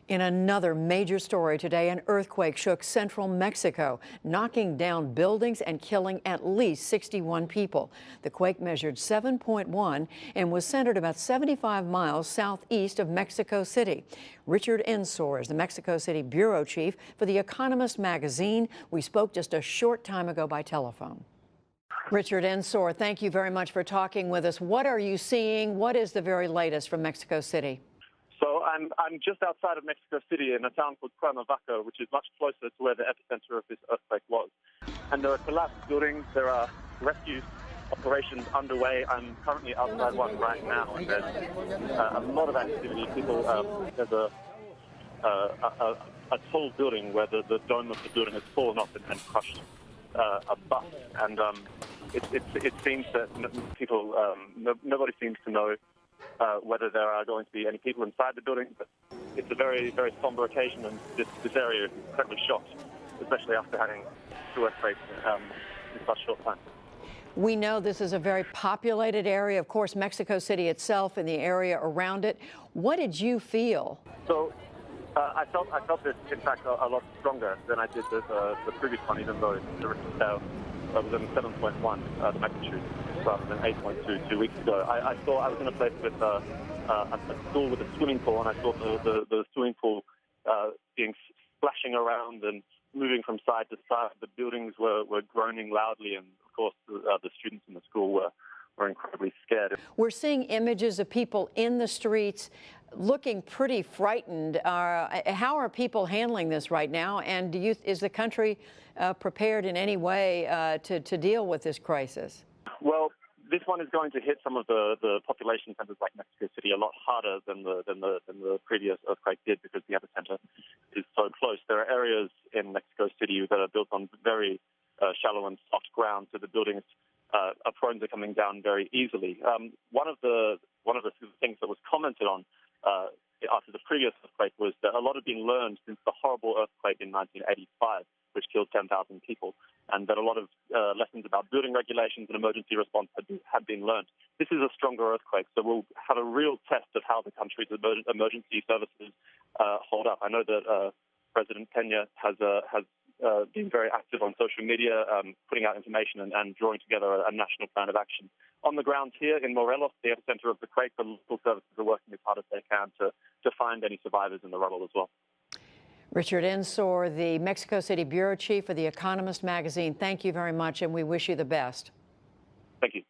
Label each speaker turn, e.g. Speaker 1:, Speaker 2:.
Speaker 1: In another major story today, an earthquake shook central Mexico, knocking down buildings and killing at least 61 people. The quake measured 7.1 and was centered about 75 miles southeast of Mexico City. Richard Ensor is the Mexico City bureau chief for the Economist magazine. We spoke just a short time ago by telephone. Richard Ensor, thank you very much for talking with us. What are you seeing? What is the very latest from Mexico City?
Speaker 2: So I'm just outside of Mexico City in a town called Cuernavaca, which is much closer to where the epicenter of this earthquake was. And there are collapsed buildings, there are rescue operations underway. I'm currently outside one right now, and there's a lot of activity. People, there's a tall building where the dome of the building has fallen off and crushed a bus. And it seems that people, nobody seems to know whether there are going to be any people inside the building, but it's a very, very somber occasion, and this area is incredibly shocked, especially after having two earthquakes in such short time.
Speaker 1: We know this is a very populated area, of course, Mexico City itself and the area around it. What did you feel?
Speaker 2: So I felt this, in fact, a lot stronger than I did the previous one, even though the Richter scale was only 7.1, the magnitude, rather than 8.2 2 weeks ago. I was in a place with a school with a swimming pool, and I saw the swimming pool being splashing around and moving from side to side. The buildings were groaning loudly, and of course the students in the school were incredibly scared.
Speaker 1: We're seeing images of people in the streets looking pretty frightened. How are people handling this right now? And is the country prepared in any way to deal with this crisis?
Speaker 2: Well, this one is going to hit some of the population centers like Mexico City a lot harder than the previous earthquake did, because the epicenter is so close. There are areas in Mexico City that are built on very shallow and soft ground, so the buildings are prone to coming down very easily. One of the things that was commented on after the previous earthquake was that a lot had been learned since the horrible earthquake in 1985, which killed 10,000 people, and that a lot of lessons about building regulations and emergency response had been learned. This is a stronger earthquake, so we'll have a real test of how the country's emergency services hold up. I know that President Peña has been very active on social media, putting out information and drawing together a national plan of action. On the ground here in Morelos, the epicenter of the quake, the local services are working as hard as they can to find any survivors in the rubble as well.
Speaker 1: Richard Ensor, the Mexico City bureau chief for the Economist magazine, thank you very much, and we wish you the best.
Speaker 2: Thank you.